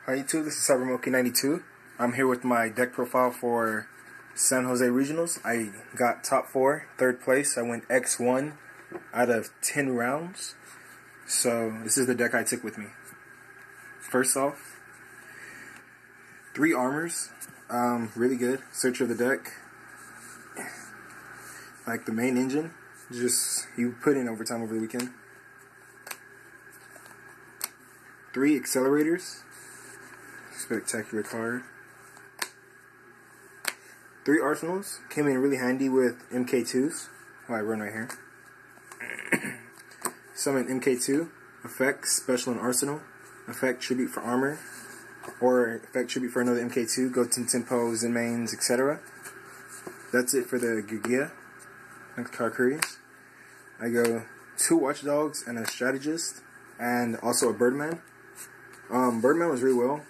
Hi YouTube, this is CyberMonkey92. I'm here with my deck profile for San Jose Regionals. I got top 4, 3rd place. I went X1 out of 10 rounds. So this is the deck I took with me. First off, 3 armors. Really good. Search of the deck. Like the main engine. Just, you put in overtime over the weekend. 3 accelerators. Spectacular card. 3 arsenals. Came in really handy with MK2s. Oh, I run right here. Summon MK2. Effect, special and arsenal. Effect, tribute for armor. Or effect, tribute for another MK2. Go to tempo, Zenmains, etc. That's it for the Geargia. Next Karakuri. I go 2 watchdogs and a strategist. And also a Birdman. Birdman was really well.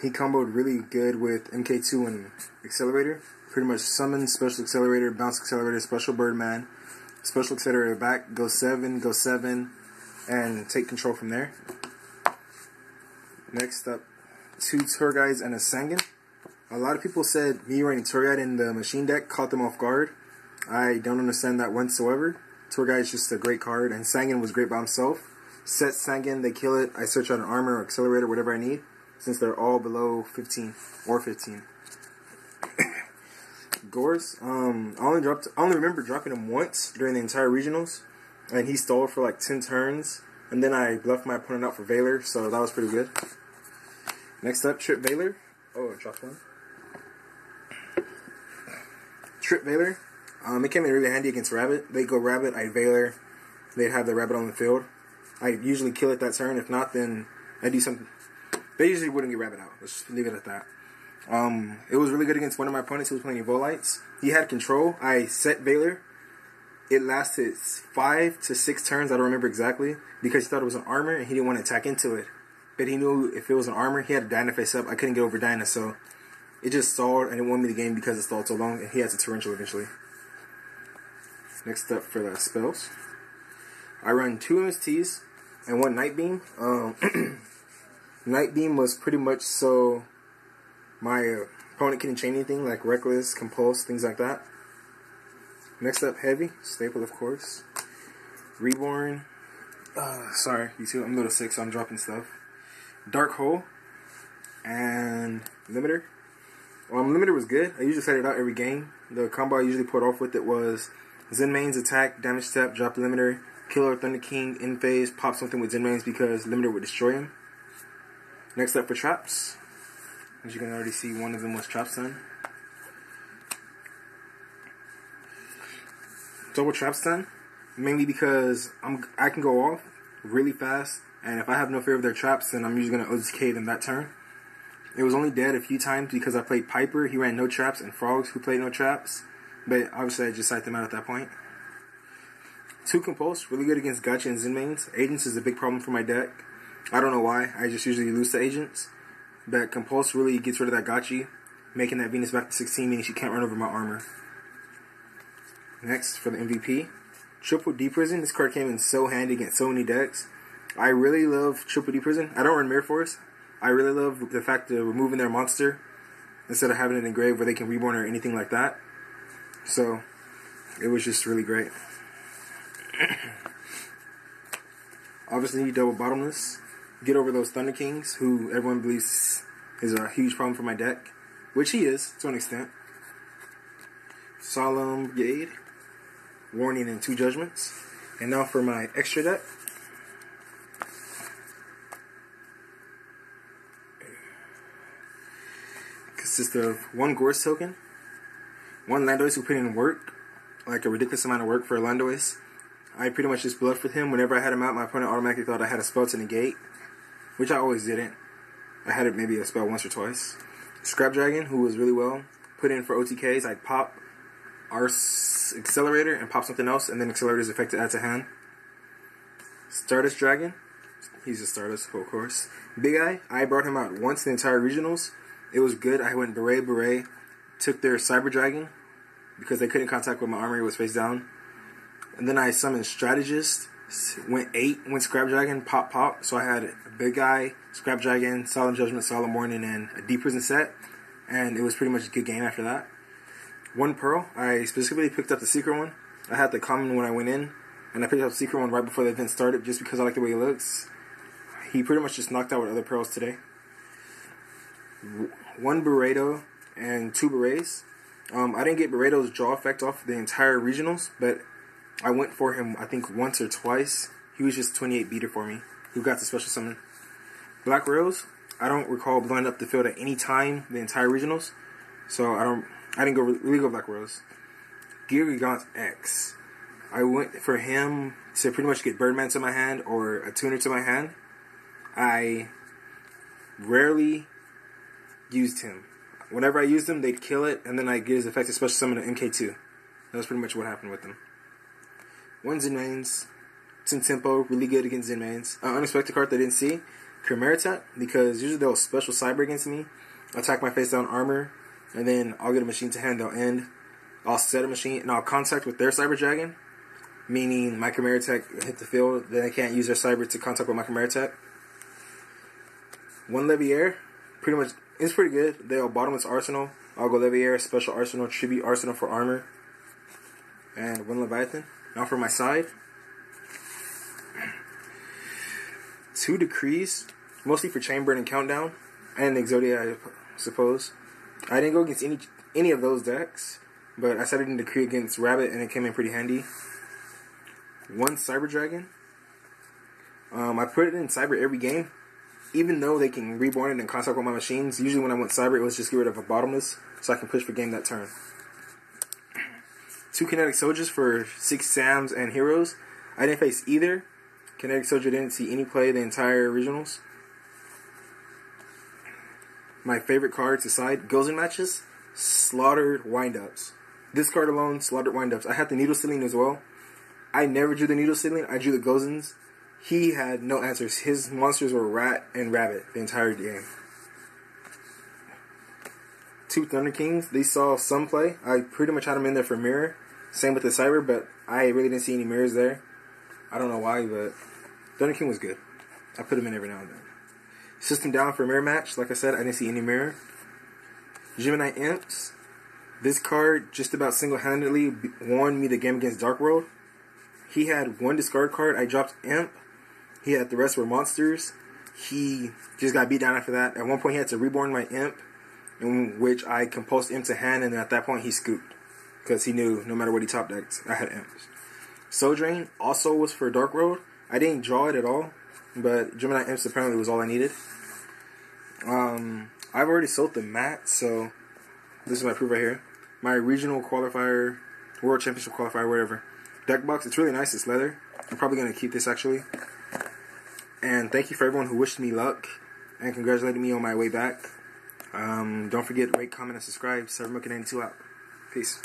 He comboed really good with MK2 and Accelerator. Pretty much summon, special accelerator, bounce accelerator, special Birdman, special accelerator back, go 7, and take control from there. Next up, 2 tour guides and a Sangan. A lot of people said me running tour guide in the machine deck caught them off guard. I don't understand that whatsoever. Tour guide is just a great card, and Sangan was great by himself. Set Sangan, they kill it. I search out an armor or accelerator, whatever I need, since they're all below 15 or 15. Gores, I only remember dropping him once during the entire regionals, and he stole for like 10 turns, and then I bluffed my opponent out for Valor, so that was pretty good. Next up, Trip Valor. Oh, I dropped one. Trip Valor. It came in really handy against Rabbit. They go Rabbit, I Valor. They'd have the Rabbit on the field. I usually kill it that turn. If not, then I do something. They usually wouldn't get Rabbit out. Let's just leave it at that. It was really good against one of my opponents who was playing Evolites. He had control. I set Valor. It lasted 5 to 6 turns. I don't remember exactly, because he thought it was an armor and he didn't want to attack into it. But he knew if it was an armor, he had Dinah face up. I couldn't get over Dinah, so it just stalled, and it won me the game because it stalled so long, and he had to torrential eventually. Next up for the spells, I run 2 MSTs and 1 Night Beam. Night Beam was pretty much so my opponent couldn't chain anything, like Reckless, Compulse, things like that. Next up, Heavy, staple of course. Reborn. Sorry, you see, I'm middle 6, so I'm dropping stuff. Dark Hole and Limiter. Limiter was good. I usually set it out every game. The combo I usually put off with it was Zenmains attack, damage step, drop Limiter, Killer Thunder King, in phase, pop something with Zenmains because Limiter would destroy him. Next up for traps. As you can already see, one of them was Trap Stun. Double Trap Stun, mainly because I can go off really fast, and if I have no fear of their traps, then I'm usually going to OTK them that turn. It was only dead a few times because I played Piper. He ran no traps, and Frogs, who played no traps. But obviously I just psyched them out at that point. 2 Compulse, really good against Gotcha and Zenmains. Agents is a big problem for my deck. I don't know why. I just usually lose to Agents. But Compulse really gets rid of that Gotcha, making that Venus back to 16, meaning she can't run over my armor. Next, for the MVP, Triple D Prison. This card came in so handy against so many decks. I really love Triple D Prison. I don't run Mirror Force. I really love the fact of removing their monster instead of having it engraved where they can reborn or anything like that. So, it was just really great. Obviously, you double Bottomless. Get over those Thunder Kings, who everyone believes is a huge problem for my deck. Which he is, to an extent. Solemn Brigade. Warning and 2 Judgments. And now for my extra deck. Consists of 1 Gorse token. 1 Landois who put in work. Like a ridiculous amount of work for a Landois. I pretty much just bluffed with him. Whenever I had him out, my opponent automatically thought I had a spell to negate, which I always didn't. I had it maybe a spell once or twice. Scrap Dragon, who was really well, put in for OTKs. I'd pop our Accelerator and pop something else, and then Accelerator's effect to add to hand. Stardust Dragon, he's a Stardust, of course. Big Eye, I brought him out once in the entire regionals. It was good. I went Beret, took their Cyber Dragon, because they couldn't contact with my armor, it was face down. And then I summoned Strategist, Went 8, went Scrap Dragon, pop. So I had a Big Eye, Scrap Dragon, Solemn Judgment, Solemn Warning, and a Deep Prison set. And it was pretty much a good game after that. 1 Pearl, I specifically picked up the Secret one. I had the common when I went in, and I picked up the Secret one right before the event started just because I like the way he looks. He pretty much just knocked out with other Pearls today. 1 Burrito and 2 Berets. I didn't get Burrito's draw effect off the entire regionals, but I went for him, I think, once or twice. He was just 28 beater for me. Who got the special summon? Black Rose. I don't recall blowing up the field at any time the entire regionals, so I didn't really go Black Rose. Geargia X. I went for him to pretty much get Birdman to my hand or a tuner to my hand. I rarely used him. Whenever I used him, they'd kill it, and then I get his effective special summon to MK2. That was pretty much what happened with him. 1 Zinmains. It's in tempo, really good against Zinmains. Unexpected card that I didn't see. Kamaritat, because usually they'll special cyber against me. Attack my face down armor, and then I'll get a machine to hand, they'll end. I'll set a machine, and I'll contact with their Cyber Dragon, meaning my Kamaritat hit the field, then I can't use their cyber to contact with my Kamaritat. 1 Leviair, pretty much, it's pretty good. They'll bottomless Arsenal. I'll go Leviair, Special Arsenal, Tribute Arsenal for armor. And 1 Leviathan. Now for my side. 2 Decrees, mostly for Chamber and Countdown, and Exodia, I suppose. I didn't go against any of those decks, but I started in Decree against Rabbit, and it came in pretty handy. 1 Cyber Dragon. I put it in Cyber every game, even though they can reborn it and contact with my machines. Usually when I went Cyber, it was just get rid of a bottomless, so I can push for game that turn. 2 Kinetic Soldiers for 6 Sams and Heroes. I didn't face either. Kinetic Soldier didn't see any play the entire regionals. My favorite card to side goes in matches, Slaughtered Windups. This card alone, Slaughtered Windups. I had the Needle Stealing as well. I never drew the Needle Stealing, I drew the Gozens. He had no answers. His monsters were Rat and Rabbit the entire game. 2 Thunder Kings, they saw some play. I pretty much had them in there for mirror. Same with the Cyber, but I really didn't see any mirrors there. I don't know why, but Thunder King was good. I put him in every now and then. System down for mirror match. Like I said, I didn't see any mirror. Gemini Imps. This card just about single-handedly won me the game against Dark World. He had 1 discard card. I dropped Imp. He had the rest were monsters. He just got beat down after that. At one point, he had to reborn my Imp, in which I compulsed Imp to hand, and at that point, he scooped. Because he knew no matter what he top decked, I had Imps. Soul Drain also was for Dark World. I didn't draw it at all, but Gemini Imps apparently was all I needed. I've already sold the mat, so this is my proof right here. My regional qualifier, world championship qualifier, whatever. Deck box, it's really nice, it's leather. I'm probably going to keep this actually. And thank you for everyone who wished me luck and congratulated me on my way back. Don't forget, rate, comment, and subscribe. 7Monkey92 out. Peace.